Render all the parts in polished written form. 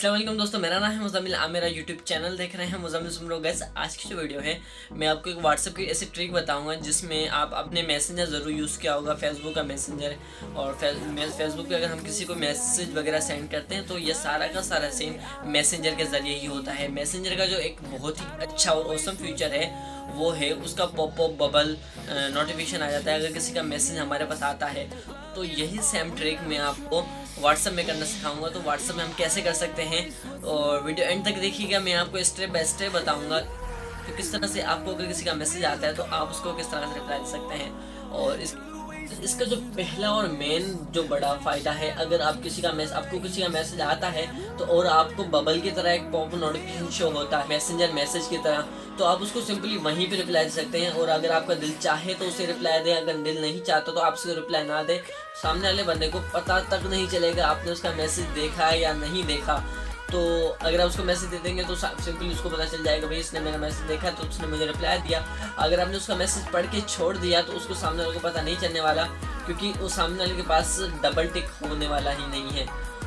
अस्सलाम वालेकुम दोस्तों, मेरा नाम है मुज़म्मिल। आप मेरा यूट्यूब चैनल देख रहे हैं मुज़म्मिल सुमरो। गाइस, आज की जो वीडियो है मैं आपको एक व्हाट्सएप की ऐसी ट्रिक बताऊंगा जिसमें आप अपने मैसेंजर ज़रूर यूज़ किया होगा, फेसबुक का मैसेंजर। और फेसबुक पे अगर हम किसी को मैसेज वगैरह सेंड करते हैं तो ये सारा का सारा सीन मैसेंजर के ज़रिए ही होता है। मैसेंजर का जो एक बहुत ही अच्छा और ऑसम फीचर है वो है उसका पॉपअप बबल नोटिफिकेशन आ जाता है अगर किसी का मैसेज हमारे पास आता है। तो यही सेम ट्रिक मैं आपको व्हाट्सएप में करना सिखाऊंगा। तो व्हाट्सएप में हम कैसे कर सकते हैं, और वीडियो एंड तक देखिएगा। मैं आपको स्टेप बाय स्टेप बताऊंगा कि किस तरह से आपको अगर किसी का मैसेज आता है तो आप उसको किस तरह से रिप्लाई दे सकते हैं। और इसका जो पहला और मेन जो बड़ा फ़ायदा है, अगर आप आपको किसी का मैसेज आता है तो और आपको बबल की तरह एक पॉप नोटिफिकेशन शो होता है मैसेंजर मैसेज की तरह, तो आप उसको सिंपली वहीं पे रिप्लाई दे सकते हैं। और अगर आपका दिल चाहे तो उसे रिप्लाई दें, अगर दिल नहीं चाहता तो आप उसे रिप्लाई ना दें। सामने वाले बंदे को पता तक नहीं चलेगा आपने उसका मैसेज देखा है या नहीं देखा। तो अगर आप उसको मैसेज दे देंगे तो सिंपली उसको पता चल जाएगा भाई इसने मेरा मैसेज देखा तो उसने मुझे रिप्लाई दिया। अगर आपने उसका मैसेज पढ़ के छोड़ दिया तो उसको सामने वाले को पता नहीं चलने वाला, क्योंकि वो सामने वाले के पास डबल टिक होने वाला ही नहीं है।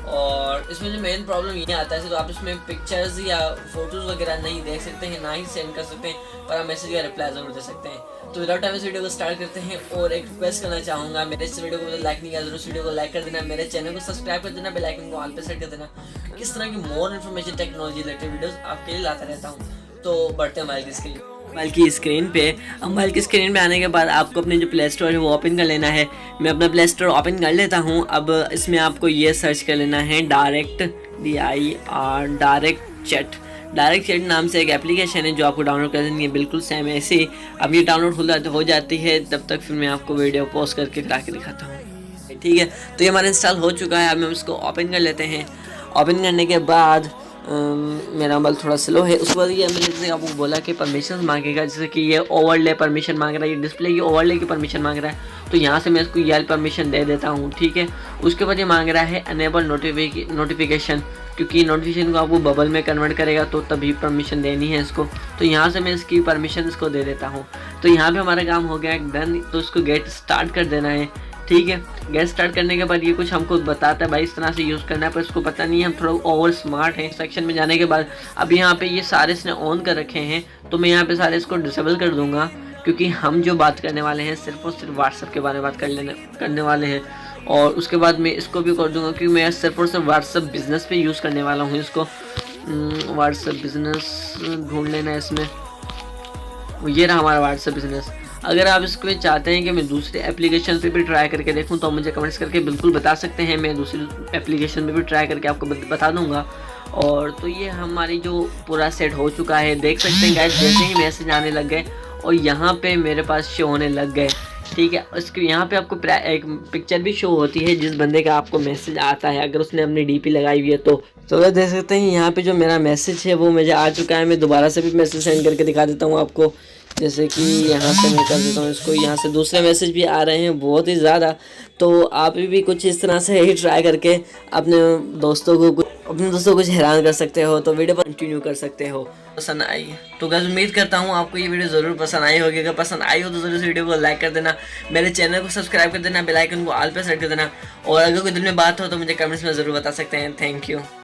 और इसमें जो मेन प्रॉब्लम ये आता है तो आप इसमें पिक्चर्स या फोटोज़ वगैरह नहीं देख सकते हैं, ना ही सेंड कर सकते हैं, पर आप मैसेज का रिप्लाई ज़रूर दे सकते हैं। तो विदाउट टाइम इस वीडियो को स्टार्ट करते हैं। और एक रिक्वेस्ट करना चाहूँगा, मेरे इस वीडियो को लाइक नहीं किया जरूर इस वीडियो को लाइक कर देना, मेरे चैनल को सब्सक्राइब कर देना, बेल आइकन को ऑल पे सेट कर देना। किस तरह की more information technology related videos आपके लिए लाता रहता हूँ। तो बढ़ते हैं मोबाइल की स्क्रीन पे। अब मोबाइल की स्क्रीन पे आने के बाद आपको अपने जो प्ले स्टोर है वो ओपन कर लेना है। मैं अपना प्ले स्टोर ओपन कर लेता हूँ। अब इसमें आपको ये सर्च कर लेना है डायरेक्ट डायरेक्ट चैट नाम से एक एप्लीकेशन है जो आपको डाउनलोड कर देनी है, बिल्कुल सेम ऐसे ही। अब ये डाउनलोड हो जाती है, तब तक फिर मैं आपको वीडियो पॉज करके करा के दिखाता हूँ। ठीक है, तो ये हमारा इंस्टॉल हो चुका है। अब हम इसको ओपन कर लेते हैं। ओपन करने के बाद मेरा मोबाइल थोड़ा स्लो है। उसके बाद ये मैंने जैसे आपको बोला कि परमिशन मांगेगा, जैसे कि ये ओवरले परमिशन मांग रहा है, ये डिस्प्ले की ओवरले की परमिशन मांग रहा है, तो यहाँ से मैं इसको ये परमिशन दे देता हूँ। ठीक है, उसके बाद ये मांग रहा है अनेबल नोटिफिकेशन, क्योंकि नोटिफिकेशन को आपको बबल में कन्वर्ट करेगा तो तभी परमिशन देनी है इसको। तो यहाँ से मैं इसकी परमिशन इसको दे देता हूँ। तो यहाँ पे हमारा काम हो गया डन। तो इसको गेट स्टार्ट कर देना है। ठीक है, गेट स्टार्ट करने के बाद ये कुछ हमको बताता है भाई इस तरह से यूज़ करना है, पर इसको पता नहीं है, हम थोड़ा ओवर स्मार्ट हैं। सेक्शन में जाने के बाद अब यहाँ पे ये सारे इसने ऑन कर रखे हैं, तो मैं यहाँ पे सारे इसको डिसेबल कर दूंगा, क्योंकि हम जो बात करने वाले हैं सिर्फ और सिर्फ व्हाट्सएप के बारे में बात करने वाले हैं। और उसके बाद मैं इसको भी कर दूंगा, क्योंकि मैं सिर्फ और सिर्फ व्हाट्सएप बिजनेस पे यूज़ करने वाला हूँ इसको। व्हाट्सएप बिजनेस ढूंढ लेना है इसमें, ये रहा हमारा व्हाट्सएप बिजनेस। अगर आप इसको चाहते हैं कि मैं दूसरे एप्लीकेशन पे भी ट्राई करके देखूं तो मुझे कमेंट्स करके बिल्कुल बता सकते हैं, मैं दूसरी एप्लीकेशन पे भी ट्राई करके आपको बता दूंगा। और तो ये हमारी जो पूरा सेट हो चुका है, देख सकते हैं गाइस, जैसे ही मैसेज आने लग गए और यहाँ पे मेरे पास शो होने लग गए। ठीक है, उसके यहाँ पे आपको एक पिक्चर भी शो होती है जिस बंदे का आपको मैसेज आता है, अगर उसने अपनी डीपी लगाई हुई है तो देख सकते हैं यहाँ पे जो मेरा मैसेज है वो मुझे आ चुका है। मैं दोबारा से भी मैसेज सेंड करके दिखा देता हूँ आपको, जैसे कि यहाँ से मैं कर देता हूँ इसको। यहाँ से दूसरे मैसेज भी आ रहे हैं बहुत ही ज़्यादा। तो आप भी कुछ इस तरह से ही ट्राई करके अपने दोस्तों को कुछ हैरान कर सकते हो। तो वीडियो कंटिन्यू कर सकते हो। पसंद आई तो गाइस उम्मीद करता हूँ आपको ये वीडियो ज़रूर पसंद आई होगी। अगर पसंद आई हो तो ज़रूर इस वीडियो को लाइक कर देना, मेरे चैनल को सब्सक्राइब कर देना, बेल आइकन को ऑल पे सेट कर देना। और अगर कोई दिल में बात हो तो मुझे कमेंट्स में ज़रूर बता सकते हैं। Thank you.